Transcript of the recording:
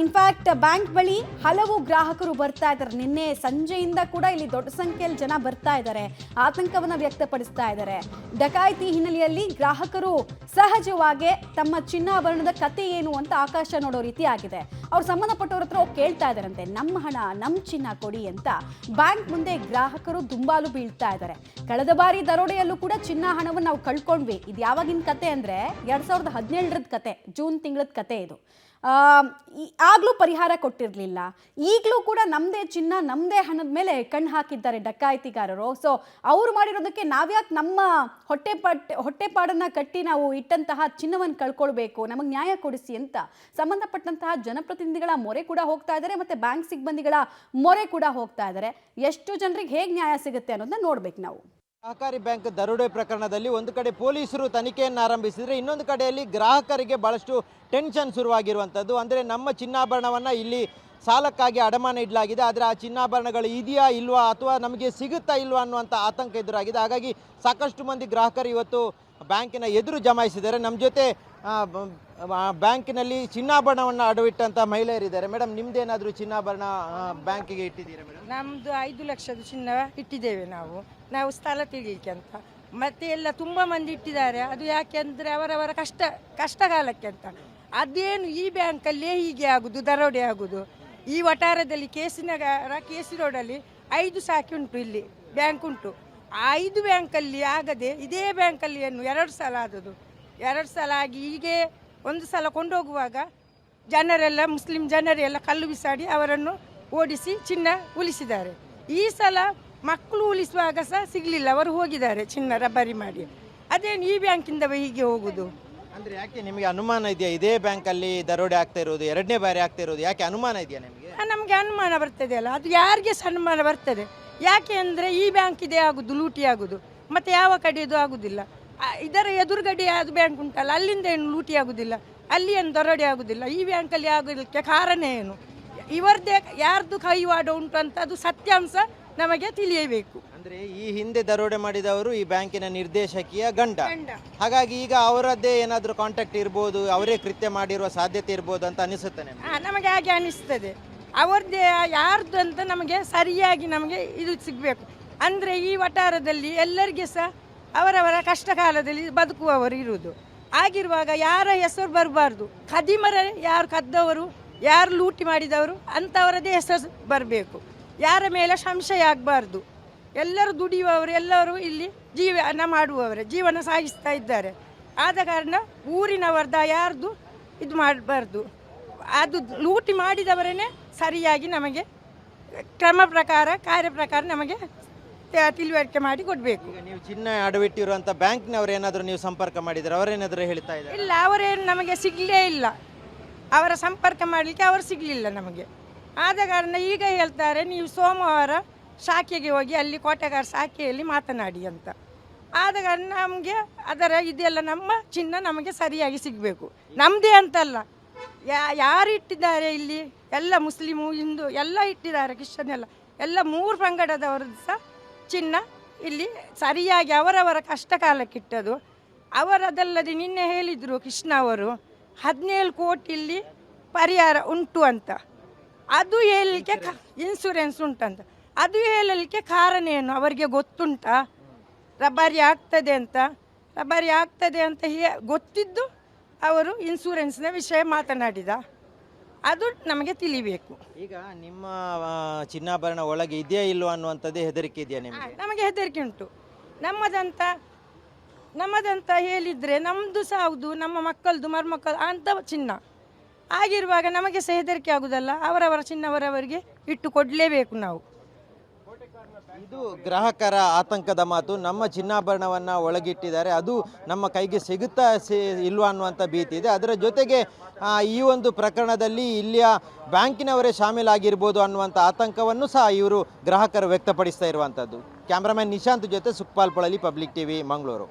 In fact bank ಬಳಿ ಹಲವು ಗ್ರಾಹಕರು ಬರ್ತಾ ಇದ್ದಾರೆ. ನಿನ್ನೆ ಸಂಜೆಯಿಂದ ಕೂಡ ಇಲ್ಲಿ ದೊಡ್ಡ ಸಂಖ್ಯೆಯಲ್ಲಿ ಜನ ಬರ್ತಾ ಇದ್ದಾರೆ, ಆತಂಕವನ್ನು ವ್ಯಕ್ತಪಡಿಸ್ತಾ ಇದ್ದಾರೆ. ಡಕಾಯಿತಿ ಹಿನ್ನೆಲೆಯಲ್ಲಿ ಗ್ರಾಹಕರು ಸಹಜವಾಗಿ ತಮ್ಮ ಚಿನ್ನಾಭರಣದ ಕತೆ ಏನು ಅಂತ ಆಕಾಶ ನೋಡೋ ರೀತಿ ಆಗಿದೆ. ಅವ್ರು ಸಂಬಂಧಪಟ್ಟವ್ರ ಹತ್ರ ಕೇಳ್ತಾ ಇದ್ದಾರಂತೆ, ನಮ್ಮ ಹಣ ನಮ್ಮ ಚಿನ್ನ ಕೊಡಿ ಅಂತ. ಬ್ಯಾಂಕ್ ಮುಂದೆ ಗ್ರಾಹಕರು ದುಂಬಾಲು ಬೀಳ್ತಾ ಇದ್ದಾರೆ. ಕಳೆದ ಬಾರಿ ದರೋಡೆಯಲ್ಲೂ ಕೂಡ ಚಿನ್ನ ಹಣವನ್ನು ನಾವು ಕಳ್ಕೊಂಡ್ವಿ. ಇದು ಯಾವಾಗಿನ ಕತೆ ಅಂದರೆ 2017ರದ ಕತೆ, ಜೂನ್ ತಿಂಗಳದ ಕತೆ ಇದು. ಆಗ್ಲೂ ಪರಿಹಾರ ಕೊಟ್ಟಿರಲಿಲ್ಲ. ಈಗಲೂ ಕೂಡ ನಮ್ಮದೇ ಚಿನ್ನ ನಮ್ಮದೇ ಹಣದ ಮೇಲೆ ಕಣ್ಣು ಹಾಕಿದ್ದಾರೆ ಡಕಾಯಿತಿಗಾರರು. ಸೊ ಅವ್ರು ಮಾಡಿರೋದಕ್ಕೆ ನಾವ್ಯಾಕೆ ನಮ್ಮ ಹೊಟ್ಟೆಪಾಡನ್ನು ಕಟ್ಟಿ ನಾವು ಇಟ್ಟಂತಹ ಚಿನ್ನವನ್ನು ಕಳ್ಕೊಳ್ಬೇಕು, ನಮಗೆ ನ್ಯಾಯ ಕೊಡಿಸಿ ಅಂತ ಸಂಬಂಧಪಟ್ಟಂತಹ ಜನಪ್ರತಿನಿಧಿಗಳ ಮೊರೆ ಕೂಡ ಹೋಗ್ತಾ ಇದ್ದಾರೆ, ಮತ್ತು ಬ್ಯಾಂಕ್ ಸಿಬ್ಬಂದಿಗಳ ಮೊರೆ ಕೂಡ ಹೋಗ್ತಾ ಇದ್ದಾರೆ. ಎಷ್ಟು ಜನರಿಗೆ ಹೇಗೆ ನ್ಯಾಯ ಸಿಗುತ್ತೆ ಅನ್ನೋದನ್ನ ನೋಡ್ಬೇಕು ನಾವು. ಸಹಕಾರಿ ಬ್ಯಾಂಕ್ ದರೋಡೆ ಪ್ರಕರಣದಲ್ಲಿ ಒಂದು ಕಡೆ ಪೊಲೀಸರು ತನಿಖೆಯನ್ನು ಆರಂಭಿಸಿದರೆ, ಇನ್ನೊಂದು ಕಡೆಯಲ್ಲಿ ಗ್ರಾಹಕರಿಗೆ ಭಾಳಷ್ಟು ಟೆನ್ಷನ್ ಶುರುವಾಗಿರುವಂಥದ್ದು. ಅಂದರೆ ನಮ್ಮ ಚಿನ್ನಾಭರಣವನ್ನು ಇಲ್ಲಿ ಸಾಲಕ್ಕಾಗಿ ಅಡಮಾನ ಇಡಲಾಗಿದೆ, ಆದರೆ ಆ ಚಿನ್ನಾಭರಣಗಳು ಇದೆಯಾ ಇಲ್ವಾ ಅಥವಾ ನಮಗೆ ಸಿಗುತ್ತಾ ಇಲ್ವಾ ಅನ್ನುವಂಥ ಆತಂಕ ಎದುರಾಗಿದೆ. ಹಾಗಾಗಿ ಸಾಕಷ್ಟು ಮಂದಿ ಗ್ರಾಹಕರು ಇವತ್ತು ಬ್ಯಾಂಕಿನ ಎದುರು ಜಮಾಯಿಸಿದ್ದಾರೆ. ನಮ್ಮ ಜೊತೆ ಬ್ಯಾಂಕಿನಲ್ಲಿ ಚಿನ್ನಾಭರಣವನ್ನು ಅಡವಿಟ್ಟಂಥ ಮಹಿಳೆಯರಿದ್ದಾರೆ. ಮೇಡಮ್, ನಿಮ್ದೇನಾದರೂ ಚಿನ್ನಾಭರಣ ಬ್ಯಾಂಕಿಗೆ ಇಟ್ಟಿದ್ದೀರಾ ಮೇಡಮ್? ನಮ್ಮದು 5 ಲಕ್ಷದ ಚಿನ್ನ ಇಟ್ಟಿದ್ದೇವೆ ನಾವು ಸ್ಥಳ ತಿಳಿಲಿಕ್ಕೆ ಅಂತ. ಮತ್ತೆ ಎಲ್ಲ ತುಂಬ ಮಂದಿ ಇಟ್ಟಿದ್ದಾರೆ. ಅದು ಯಾಕೆಂದರೆ ಅವರವರ ಕಷ್ಟಕಾಲಕ್ಕೆ ಅಂತ. ಅದೇನು ಈ ಬ್ಯಾಂಕಲ್ಲೇ ಹೀಗೆ ಆಗೋದು, ದರೋಡೆ ಆಗೋದು. ಈ ವಠಾರದಲ್ಲಿ ಕೇಸಿ ರೋಡಲ್ಲಿ 5 ಶಾಖೆ ಉಂಟು, ಇಲ್ಲಿ ಬ್ಯಾಂಕ್ ಉಂಟು. ಆ 5 ಬ್ಯಾಂಕಲ್ಲಿ ಆಗದೆ ಇದೇ ಬ್ಯಾಂಕಲ್ಲಿ ಏನು 2 ಸಲ ಆದದ್ದು. 2 ಸಲ ಆಗಿ ಹೀಗೆ ಒಂದು ಸಲ ಕೊಂಡೋಗುವಾಗ ಜನರೆಲ್ಲ ಮುಸ್ಲಿಂ ಜನರೆಲ್ಲ ಕಲ್ಲು ಬಿಸಾಡಿ ಅವರನ್ನು ಓಡಿಸಿ ಚಿನ್ನ ಉಳಿಸಿದ್ದಾರೆ. ಈ ಸಲ ಮಕ್ಕಳು ಉಳಿಸುವಾಗ ಸಹ ಸಿಗಲಿಲ್ಲ, ಅವರು ಹೋಗಿದ್ದಾರೆ ಚಿನ್ನ ರಬ್ಬರಿ ಮಾಡಿ. ಅದೇನು ಈ ಬ್ಯಾಂಕಿಂದ ಹೀಗೆ ಹೋಗುದು? ಅಂದರೆ ಯಾಕೆ ನಿಮಗೆ ಅನುಮಾನ ಇದೆಯಾ ಇದೇ ಬ್ಯಾಂಕಲ್ಲಿ ದರೋಡೆ ಆಗ್ತಾ ಇರೋದು, 2ನೇ ಬಾರಿ ಆಗ್ತಾ ಇರೋದು? ಯಾಕೆ ಅನುಮಾನ ಇದೆಯಾ ನಿಮಗೆ? ನಮಗೆ ಅನುಮಾನ ಬರ್ತದೆ ಅಲ್ಲ, ಅದು ಯಾರಿಗೆ ಸಹ ಅನುಮಾನ ಬರ್ತದೆ. ಯಾಕೆ ಅಂದರೆ ಈ ಬ್ಯಾಂಕ್ ಇದೇ ಆಗೋದು, ಲೂಟಿ ಆಗೋದು, ಮತ್ತು ಯಾವ ಕಡೆಯದು ಆಗೋದಿಲ್ಲ. ಇದರ ಎದುರುಗಡೆ ಅದು ಬ್ಯಾಂಕ್ ಉಂಟಲ್ಲ, ಅಲ್ಲಿಂದ ಏನು ಲೂಟಿ ಆಗೋದಿಲ್ಲ, ಅಲ್ಲಿ ಏನು ದರೋಡೆ ಆಗೋದಿಲ್ಲ. ಈ ಬ್ಯಾಂಕಲ್ಲಿ ಆಗೋದಕ್ಕೆ ಕಾರಣ ಏನು? ಇವರದೇ ಯಾರ್ದು ಕೈವಾಡ ಉಂಟು ಅಂತ ಅದು ಸತ್ಯಾಂಶ ನಮಗೆ ತಿಳಿಯಬೇಕು. ಅಂದರೆ ಈ ಹಿಂದೆ ದರೋಡೆ ಮಾಡಿದವರು ಈ ಬ್ಯಾಂಕಿನ ನಿರ್ದೇಶಕಿಯ ಗಂಡ, ಹಾಗಾಗಿ ಈಗ ಅವರದ್ದೇ ಏನಾದರೂ ಕಾಂಟ್ಯಾಕ್ಟ್ ಇರ್ಬೋದು, ಅವರೇ ಕೃತ್ಯ ಮಾಡಿರುವ ಸಾಧ್ಯತೆ ಇರ್ಬೋದು ಅಂತ ಅನಿಸುತ್ತೆ ನಮಗೆ. ಹಾಗೆ ಅನಿಸ್ತದೆ, ಅವರದ್ದೇ ಯಾರ್ದು ಅಂತ ನಮಗೆ ಸರಿಯಾಗಿ ನಮಗೆ ಇದು ಸಿಗಬೇಕು. ಅಂದರೆ ಈ ವಠಾರದಲ್ಲಿ ಎಲ್ಲರಿಗೆ ಸಹ ಅವರವರ ಕಷ್ಟ ಕಾಲದಲ್ಲಿ ಬದುಕುವವರು ಇರುವುದು. ಆಗಿರುವಾಗ ಯಾರ ಹೆಸರು ಬರಬಾರ್ದು. ಖದೀಮರ ಯಾರು ಕದ್ದವರು, ಯಾರು ಲೂಟಿ ಮಾಡಿದವರು ಅಂಥವರದೇ ಹೆಸರು ಬರಬೇಕು. ಯಾರ ಮೇಲೆ ಸಂಶಯ ಆಗಬಾರ್ದು. ಎಲ್ಲರೂ ದುಡಿಯುವವರು, ಎಲ್ಲರೂ ಇಲ್ಲಿ ಜೀವನ ಮಾಡುವವರೇ, ಜೀವನ ಸಾಗಿಸ್ತಾ ಇದ್ದಾರೆ. ಆದ ಕಾರಣ ಊರಿನವರ್ದ ಯಾರ್ದು ಇದು ಮಾಡಬಾರ್ದು. ಅದು ಲೂಟಿ ಮಾಡಿದವರೇ ಸರಿಯಾಗಿ ನಮಗೆ ಕ್ರಮ ಪ್ರಕಾರ ಕಾರ್ಯ ಪ್ರಕಾರ ನಮಗೆ ತಿಳುವಳಿಕೆ ಮಾಡಿ ಕೊಡಬೇಕು. ನೀವು ಚಿನ್ನ ಅಡವಿಟ್ಟಿರುವಂಥ ಬ್ಯಾಂಕ್ನವ್ರು ಏನಾದರೂ ನೀವು ಸಂಪರ್ಕ ಮಾಡಿದರೆ ಅವರೇನಾದರೂ ಹೇಳ್ತಾ ಇದ್ದಾರೆ? ಇಲ್ಲ, ಅವರೇನು ನಮಗೆ ಸಿಗಲೇ ಇಲ್ಲ. ಅವರ ಸಂಪರ್ಕ ಮಾಡಲಿಕ್ಕೆ ಅವರು ಸಿಗಲಿಲ್ಲ ನಮಗೆ. ಆದ ಕಾರಣ ಈಗ ಹೇಳ್ತಾರೆ, ನೀವು ಸೋಮವಾರ ಶಾಖೆಗೆ ಹೋಗಿ ಅಲ್ಲಿ ಕೋಟೆಗಾರ ಶಾಖೆಯಲ್ಲಿ ಮಾತನಾಡಿ ಅಂತ. ಆದ ಕಾರಣ ನಮಗೆ ಅದರ ಇದೆಲ್ಲ ನಮ್ಮ ಚಿನ್ನ ನಮಗೆ ಸರಿಯಾಗಿ ಸಿಗಬೇಕು. ನಮ್ಮದೇ ಅಂತಲ್ಲ, ಯಾರು ಇಟ್ಟಿದ್ದಾರೆ ಇಲ್ಲಿ ಎಲ್ಲ ಮುಸ್ಲಿಮು ಹಿಂದೂ ಎಲ್ಲ ಇಟ್ಟಿದ್ದಾರೆ, ಕ್ರಿಶ್ಚಿಯನ್ ಎಲ್ಲ 3 ಪಂಗಡದವ್ರದ್ದು ಸಹ ಚಿನ್ನ ಇಲ್ಲಿ ಸರಿಯಾಗಿ ಅವರವರ ಕಷ್ಟ ಕಾಲಕ್ಕಿಟ್ಟದು. ಅವರದಲ್ಲದೆ ನಿನ್ನೆ ಹೇಳಿದರು ಕೃಷ್ಣ ಅವರು 17 ಕೋಟಿ ಇಲ್ಲಿ ಪರಿಹಾರ ಉಂಟು ಅಂತ. ಅದು ಹೇಳಲಿಕ್ಕೆ ಇನ್ಸೂರೆನ್ಸ್ ಉಂಟಂತ. ಅದು ಹೇಳಲಿಕ್ಕೆ ಕಾರಣ ಏನು? ಅವರಿಗೆ ಗೊತ್ತುಂಟಾ ರಬ್ಬರಿ ಆಗ್ತದೆ ಅಂತ ಗೊತ್ತಿದ್ದು ಅವರು ಇನ್ಸೂರೆನ್ಸ್ನ ವಿಷಯ ಮಾತನಾಡಿದ. ಅದು ನಮಗೆ ತಿಳಿಬೇಕು. ಈಗ ನಿಮ್ಮ ಚಿನ್ನಾಭರಣ ಒಳಗೆ ಇದೆಯಾ ಇಲ್ವಾ ಅನ್ನುವಂಥದ್ದೇ ಹೆದರಿಕೆ ಇದೆಯಾ ನಿಮಗೆ? ನಮಗೆ ಹೆದರಿಕೆ ಉಂಟು. ನಮ್ಮದಂತ ಹೇಳಿದರೆ ನಮ್ಮದು ಸಹ ಹೌದು, ನಮ್ಮ ಮಕ್ಕಳದು ಮರುಮಕ್ಕಳು ಅಂತ ಚಿನ್ನ ಆಗಿರುವಾಗ ನಮಗೆ ಸಹ ಹೆದರಿಕೆ ಆಗುವುದಲ್ಲ. ಅವರವರ ಚಿನ್ನವರವರಿಗೆ ಇಟ್ಟು ಕೊಡಲೇಬೇಕು ನಾವು. ಇದು ಗ್ರಾಹಕರ ಆತಂಕದ ಮಾತು. ನಮ್ಮ ಚಿನ್ನಾಭರಣವನ್ನು ಒಳಗಿಟ್ಟಿದ್ದಾರೆ, ಅದು ನಮ್ಮ ಕೈಗೆ ಸಿಗುತ್ತಾ ಇಲ್ವಾ ಅನ್ನುವಂಥ ಭೀತಿ ಇದೆ. ಅದರ ಜೊತೆಗೆ ಈ ಒಂದು ಪ್ರಕರಣದಲ್ಲಿ ಇಲ್ಲಿಯ ಬ್ಯಾಂಕಿನವರೇ ಶಾಮೀಲಾಗಿರ್ಬೋದು ಅನ್ನುವಂಥ ಆತಂಕವನ್ನು ಸಹ ಇವರು ಗ್ರಾಹಕರು ವ್ಯಕ್ತಪಡಿಸ್ತಾ ಇರುವಂಥದ್ದು. ಕ್ಯಾಮ್ರಾಮನ್ ನಿಶಾಂತ್ ಜೊತೆ ಸುಖಪಾಲ್ ಪೊಳಲಿ, ಪಬ್ಲಿಕ್ ಟಿವಿ, ಮಂಗಳೂರು.